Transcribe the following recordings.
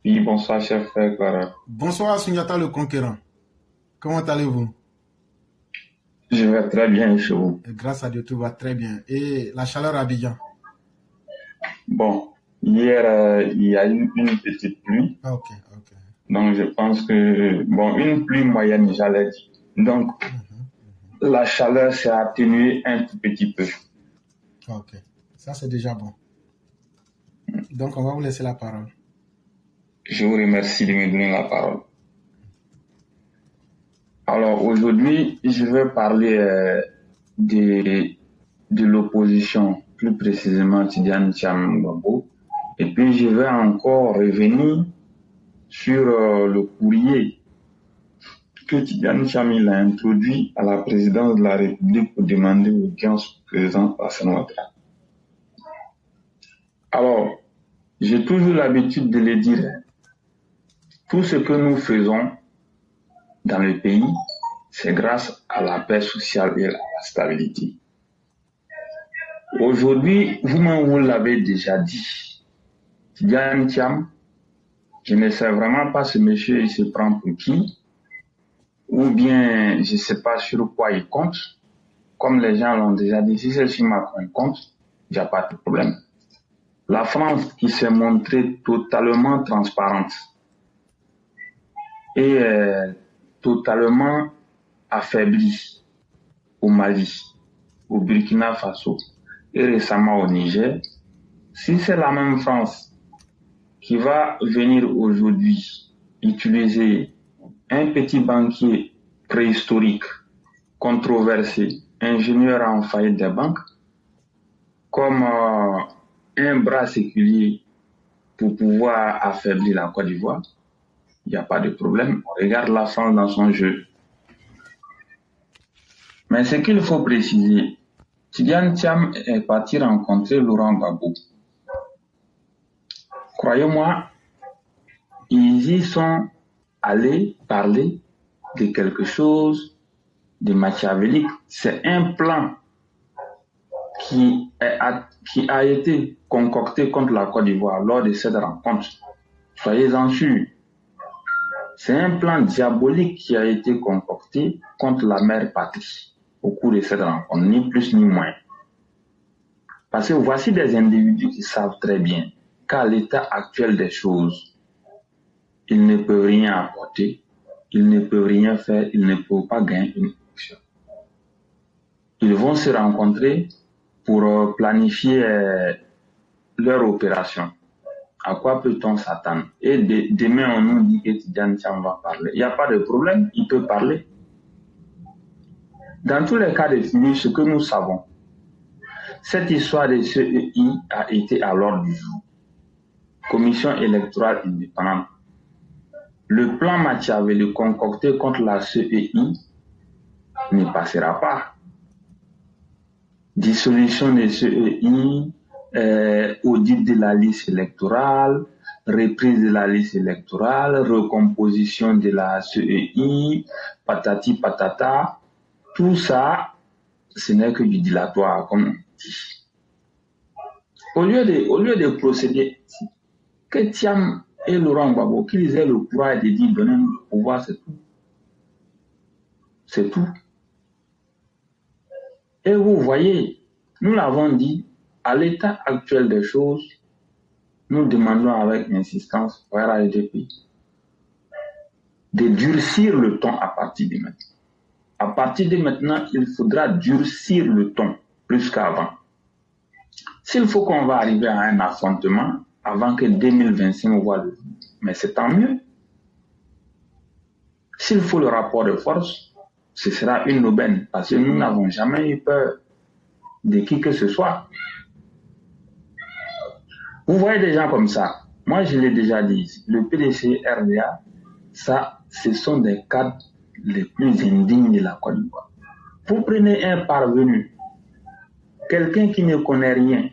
Oui, bonsoir, chef Clara. Bonsoir Sunyata le conquérant. Comment allez-vous? Je vais très bien chez vous. Grâce à Dieu, tout va très bien. Et la chaleur à Abidjan? Bon, hier, il y a eu une petite pluie. Ah, ok, ok. Donc, je pense que, bon, une pluie moyenne, j'allais dire. Donc, la chaleur s'est atténuée un tout petit peu. Ok, ça c'est déjà bon. Donc, on va vous laisser la parole. Je vous remercie de me donner la parole. Alors, aujourd'hui, je vais parler de l'opposition, plus précisément Tidiane Tcham-Gbagbo. Et puis, je vais encore revenir sur le courrier que Tidiane Tcham a introduit à la présidence de la République pour demander l'audience du président Alassane Ouattara. Alors, j'ai toujours l'habitude de le dire, tout ce que nous faisons dans le pays, c'est grâce à la paix sociale et à la stabilité. Aujourd'hui, vous-même, vous l'avez déjà dit, Tidiane Tcham, je ne sais vraiment pas ce monsieur, il se prend pour qui, ou bien je ne sais pas sur quoi il compte. Comme les gens l'ont déjà dit, si c'est sur Macron compte, il n'y a pas de problème. La France qui s'est montrée totalement transparente et totalement affaiblie au Mali, au Burkina Faso et récemment au Niger, si c'est la même France qui va venir aujourd'hui utiliser un petit banquier préhistorique, controversé, ingénieur en faillite des banques, comme un bras séculier pour pouvoir affaiblir la Côte d'Ivoire, il n'y a pas de problème. On regarde la France dans son jeu. Mais ce qu'il faut préciser, Tidiane Tcham est parti rencontrer Laurent Gbagbo. Croyez-moi, ils y sont allés parler de quelque chose de machiavélique. C'est un plan qui a été concocté contre la Côte d'Ivoire lors de cette rencontre. Soyez-en sûrs. C'est un plan diabolique qui a été concocté contre la mère patrie au cours de cette rencontre, ni plus ni moins. Parce que voici des individus qui savent très bien qu'à l'état actuel des choses, ils ne peuvent rien apporter, ils ne peuvent rien faire, ils ne peuvent pas gagner une élection. Ils vont se rencontrer pour planifier leur opération. À quoi peut-on s'attendre? Et demain, on nous dit que Tidiane Tcham va parler. Il n'y a pas de problème, il peut parler. Dans tous les cas de figure, ce que nous savons, cette histoire de CEI a été à l'ordre du jour. Commission électorale indépendante. Le plan machiavélique concocté contre la CEI ne passera pas. Dissolution de CEI, audit de la liste électorale, reprise de la liste électorale, recomposition de la CEI, patati patata, tout ça, ce n'est que du dilatoire, comme on dit. Au lieu de procéder, que Tcham et Laurent Gbagbo, qu'ils aient le courage de dire donnez-nous le pouvoir, c'est tout. C'est tout. Et vous voyez, nous l'avons dit, à l'état actuel des choses, nous demandons avec insistance au RHDP de durcir le ton à partir de maintenant. À partir de maintenant, il faudra durcir le ton plus qu'avant. S'il faut qu'on va arriver à un affrontement avant que 2025 voit le jour, mais c'est tant mieux. S'il faut le rapport de force, ce sera une aubaine parce que nous n'avons jamais eu peur de qui que ce soit. Vous voyez des gens comme ça. Moi, je l'ai déjà dit, le PDC RDA, ça, ce sont des cadres les plus indignes de la Côte d'Ivoire. Vous prenez un parvenu, quelqu'un qui ne connaît rien,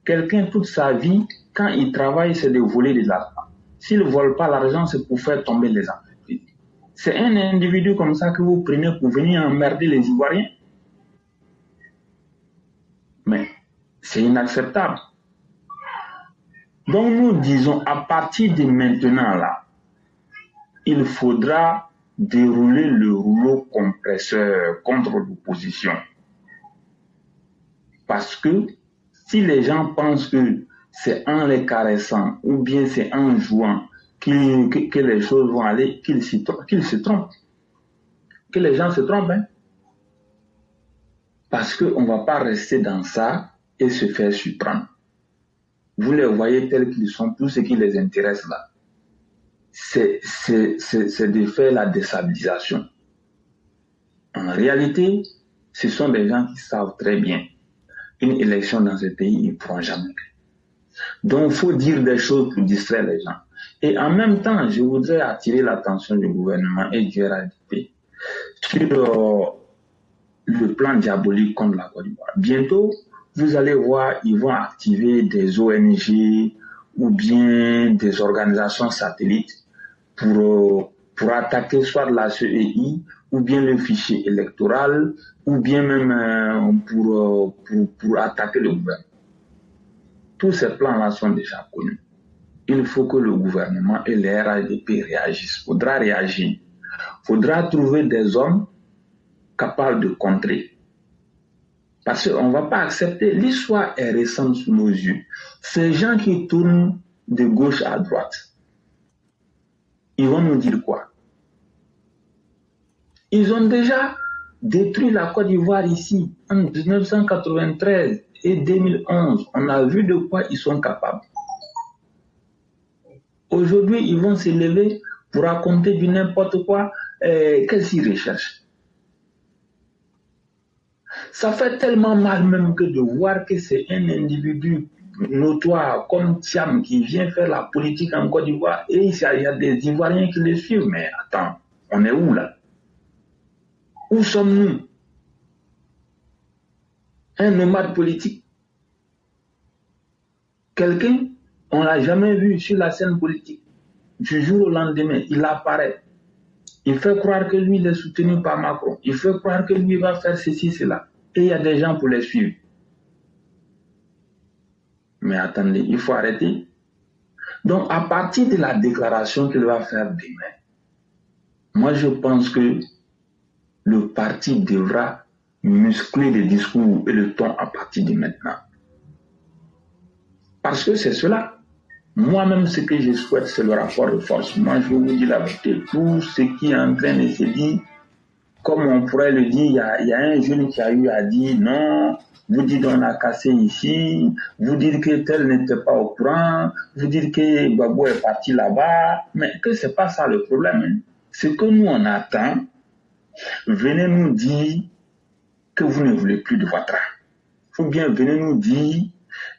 quelqu'un toute sa vie, quand il travaille, c'est de voler de l'argent. S'il ne vole pas l'argent, c'est pour faire tomber les entreprises. C'est un individu comme ça que vous prenez pour venir emmerder les Ivoiriens. Mais c'est inacceptable. Donc nous disons, à partir de maintenant là, il faudra dérouler le rouleau compresseur contre l'opposition. Parce que si les gens pensent que c'est en les caressant ou bien c'est en jouant que les choses vont aller, qu'ils se trompent. Que les gens se trompent. Hein? Parce qu'on ne va pas rester dans ça et se faire surprendre. Vous les voyez tels qu'ils sont, tout ce qui les intéresse là. C'est de faire la déstabilisation. En réalité, ce sont des gens qui savent très bien une élection dans ce pays, ils ne pourront jamais. Donc, il faut dire des choses pour distraire les gens. Et en même temps, je voudrais attirer l'attention du gouvernement et du RADP sur le plan diabolique contre la Côte d'Ivoire. Bientôt, vous allez voir, ils vont activer des ONG ou bien des organisations satellites pour attaquer soit la CEI ou bien le fichier électoral ou bien même pour attaquer le gouvernement. Tous ces plans-là sont déjà connus. Il faut que le gouvernement et les RADP réagissent. Il faudra réagir. Il faudra trouver des hommes capables de contrer. Parce qu'on ne va pas accepter. L'histoire est récente sous nos yeux. Ces gens qui tournent de gauche à droite, ils vont nous dire quoi? Ils ont déjà détruit la Côte d'Ivoire ici en 1993 et 2011. On a vu de quoi ils sont capables. Aujourd'hui, ils vont se lever pour raconter du n'importe quoi. Qu'est-ce qu'ils recherchent? Ça fait tellement mal même que de voir que c'est un individu notoire comme Thiam qui vient faire la politique en Côte d'Ivoire et il y a des Ivoiriens qui le suivent. Mais attends, on est où là? Où sommes-nous? Un nomade politique? Quelqu'un, on ne l'a jamais vu sur la scène politique. Du jour au lendemain, il apparaît. Il fait croire que lui, il est soutenu par Macron. Il fait croire que lui va faire ceci, cela. Et il y a des gens pour les suivre. Mais attendez, il faut arrêter. Donc, à partir de la déclaration qu'il va faire demain, moi, je pense que le parti devra muscler les discours et le ton à partir de maintenant. Parce que c'est cela. Moi-même, ce que je souhaite, c'est le rapport de force. Moi, je vous dis la vérité. Tout ce qui est en train de se dire, comme on pourrait le dire, il y a un jeune qui a eu à dire non, vous dites on a cassé ici, vous dites que tel n'était pas au courant, vous dites que Gbagbo est parti là-bas, mais que c'est pas ça le problème. Hein. Ce que nous on attend, venez nous dire que vous ne voulez plus de Ouattara. Ou bien venez nous dire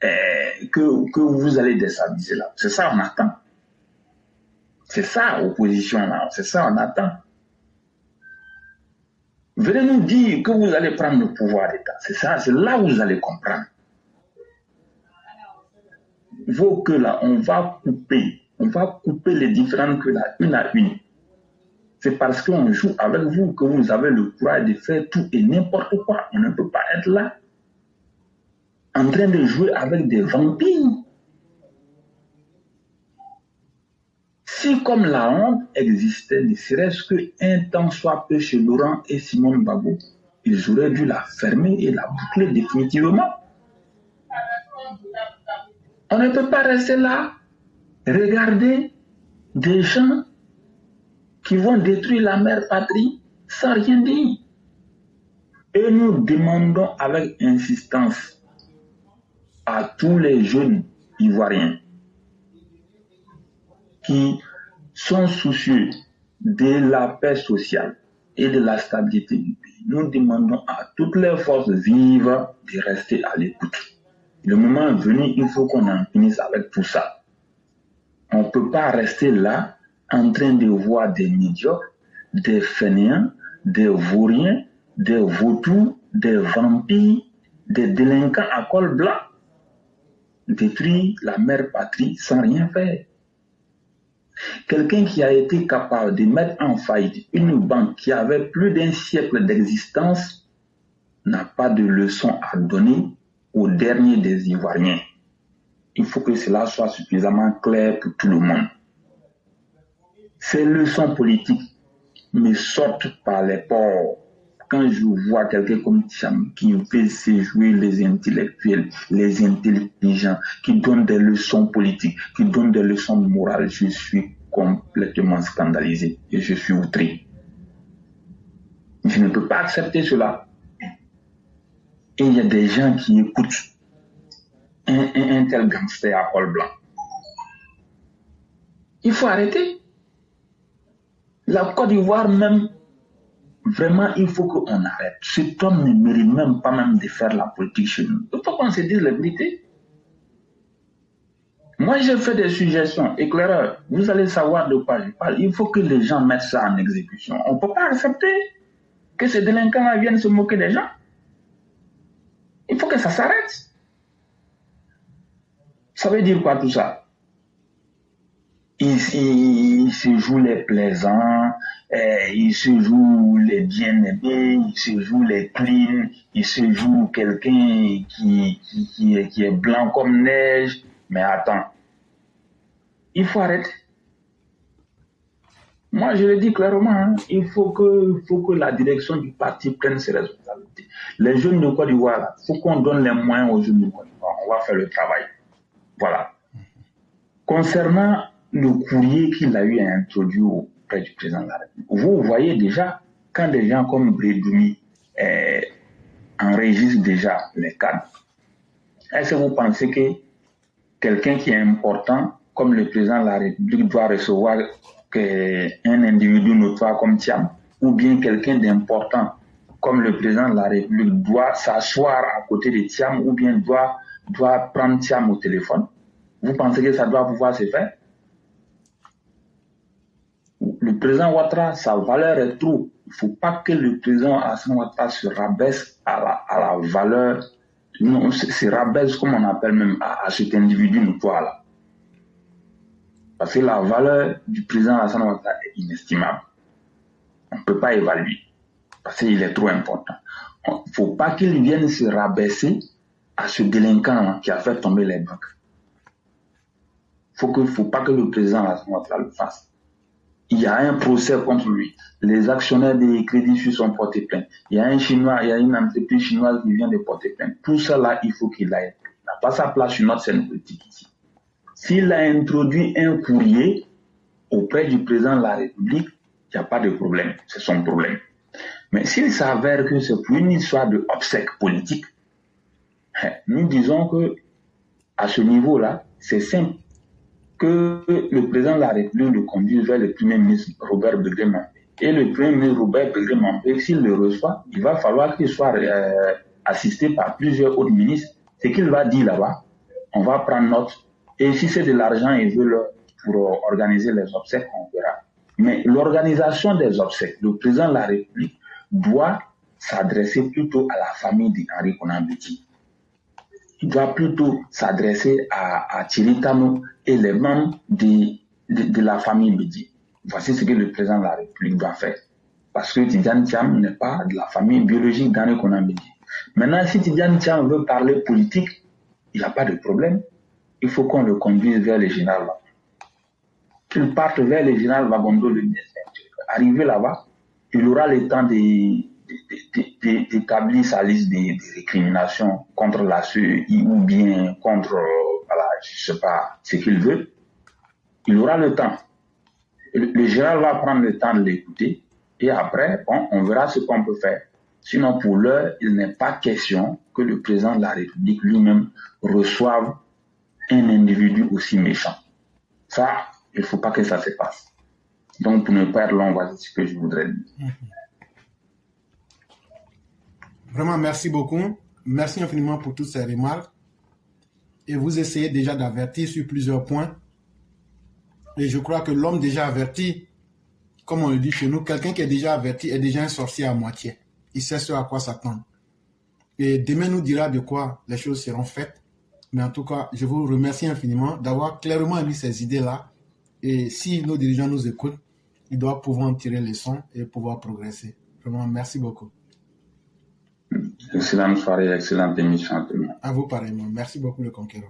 que vous allez déstabiliser là. C'est ça on attend. C'est ça opposition là, c'est ça on attend. Venez nous dire que vous allez prendre le pouvoir d'État. C'est ça, c'est là où vous allez comprendre. Vos queues là, on va couper les différentes queues là, une à une. C'est parce qu'on joue avec vous que vous avez le courage de faire tout et n'importe quoi. On ne peut pas être là en train de jouer avec des vampires. Si comme la honte existait, ne serait-ce qu'un temps soit peu chez Laurent et Simone Gbagbo, ils auraient dû la fermer et la boucler définitivement. On ne peut pas rester là, regarder des gens qui vont détruire la mère patrie sans rien dire. Et nous demandons avec insistance à tous les jeunes Ivoiriens qui sont soucieux de la paix sociale et de la stabilité du pays. Nous demandons à toutes les forces vives de rester à l'écoute. Le moment venu, il faut qu'on en finisse avec tout ça. On ne peut pas rester là en train de voir des médiocres, des fainéants, des vauriens, des vautours, des vampires, des délinquants à col blanc détruire la mère patrie sans rien faire. Quelqu'un qui a été capable de mettre en faillite une banque qui avait plus d'un siècle d'existence n'a pas de leçon à donner aux derniers des Ivoiriens. il faut que cela soit suffisamment clair pour tout le monde. Ces leçons politiques me sortent par les pores quand je vois quelqu'un comme Thiam qui fait se jouer les intellectuels, les intelligents, qui donne des leçons politiques, qui donne des leçons morales. Je suis complètement scandalisé et je suis outré. Je ne peux pas accepter cela. Et il y a des gens qui écoutent un tel gangster à col blanc. Il faut arrêter. La Côte d'Ivoire même, vraiment, il faut qu'on arrête. Cet homme ne mérite même pas même de faire la politique chez nous. Il faut qu'on se dise la vérité. Moi, je fais des suggestions, éclaireurs. Vous allez savoir de quoi je parle. Il faut que les gens mettent ça en exécution. On ne peut pas accepter que ces délinquants viennent se moquer des gens. Il faut que ça s'arrête. Ça veut dire quoi tout ça? Il se joue les plaisants, il se joue les bien-aimés, il se joue les clean, il se joue quelqu'un qui est blanc comme neige. Mais attends, il faut arrêter. Moi, je le dis clairement, hein, il faut que la direction du parti prenne ses responsabilités. Les jeunes de Côte d'Ivoire, il faut qu'on donne les moyens aux jeunes de Côte d'Ivoire. On va faire le travail. Voilà. Concernant le courrier qu'il a eu à introduire auprès du président de la République, vous voyez déjà, quand des gens comme Brédoumi enregistrent déjà les cadres, est-ce que vous pensez que quelqu'un qui est important, comme le président de la République, doit recevoir un individu notoire comme Thiam, ou bien quelqu'un d'important, comme le président de la République, doit s'asseoir à côté de Thiam, ou bien doit prendre Thiam au téléphone? Vous pensez que ça doit pouvoir se faire? Le président Ouattara, sa valeur est trop. Il ne faut pas que le président Alassane Ouattara se rabaisse à la valeur, non, se rabaisse comme on appelle même à cet individu notoire-là. Parce que la valeur du président Alassane Ouattara est inestimable. On ne peut pas évaluer. Parce qu'il est trop important. Il ne faut pas qu'il vienne se rabaisser à ce délinquant qui a fait tomber les banques. Il ne faut pas que le président Alassane Ouattara le fasse. Il y a un procès contre lui. Les actionnaires des Crédits Suisses ont porté plainte. Il y a un Chinois, il y a une entreprise chinoise qui vient de porter plainte. Tout ça là, il faut qu'il aille. Il n'a pas sa place sur notre scène politique ici. S'il a introduit un courrier auprès du président de la République, il n'y a pas de problème. C'est son problème. Mais s'il s'avère que c'est pour une histoire de obsèque politique, nous disons que à ce niveau-là, c'est simple. Que le président de la République le conduise vers le Premier ministre Robert Begré-Mambé. Et le Premier ministre Robert Begré-Mambé, s'il le reçoit, il va falloir qu'il soit assisté par plusieurs autres ministres. Ce qu'il va dire là-bas, on va prendre note. Et si c'est de l'argent, il veut pour organiser les obsèques, on verra. Mais l'organisation des obsèques, le président de la République doit s'adresser plutôt à la famille d'Henri Konan Bédié. Il doit plutôt s'adresser à Thierry Tano et les membres de la famille Bédié. Voici ce que le président de la République doit faire. Parce que Tidjane Thiam n'est pas de la famille biologique d'Henri Konan Bédié. Maintenant, si Tidjane Thiam veut parler politique, il n'y a pas de problème. Il faut qu'on le conduise vers le général Wabondo. Qu'il parte vers le général Wabondo le ministre. Arrivé là-bas, il aura le temps d'établir sa liste de récriminations contre la CEI ou bien contre, voilà, je ne sais pas ce qu'il veut. Il aura le temps. Le général va prendre le temps de l'écouter et après, bon, on verra ce qu'on peut faire. Sinon, pour l'heure, il n'est pas question que le président de la République lui-même reçoive un individu aussi méchant. Ça, il ne faut pas que ça se passe. Donc, pour ne pas être long, voici ce que je voudrais dire. Vraiment, merci beaucoup. Merci infiniment pour toutes ces remarques. Et vous essayez déjà d'avertir sur plusieurs points. Et je crois que l'homme déjà averti, comme on le dit chez nous, quelqu'un qui est déjà averti est déjà un sorcier à moitié. Il sait ce à quoi s'attendre. Et demain nous dira de quoi les choses seront faites. Mais en tout cas, je vous remercie infiniment d'avoir clairement mis ces idées-là. Et si nos dirigeants nous écoutent, ils doivent pouvoir en tirer les leçons et pouvoir progresser. Vraiment, merci beaucoup. Excellente soirée, excellente émission à tout le monde. À vous pareillement. Merci beaucoup, le conquérant.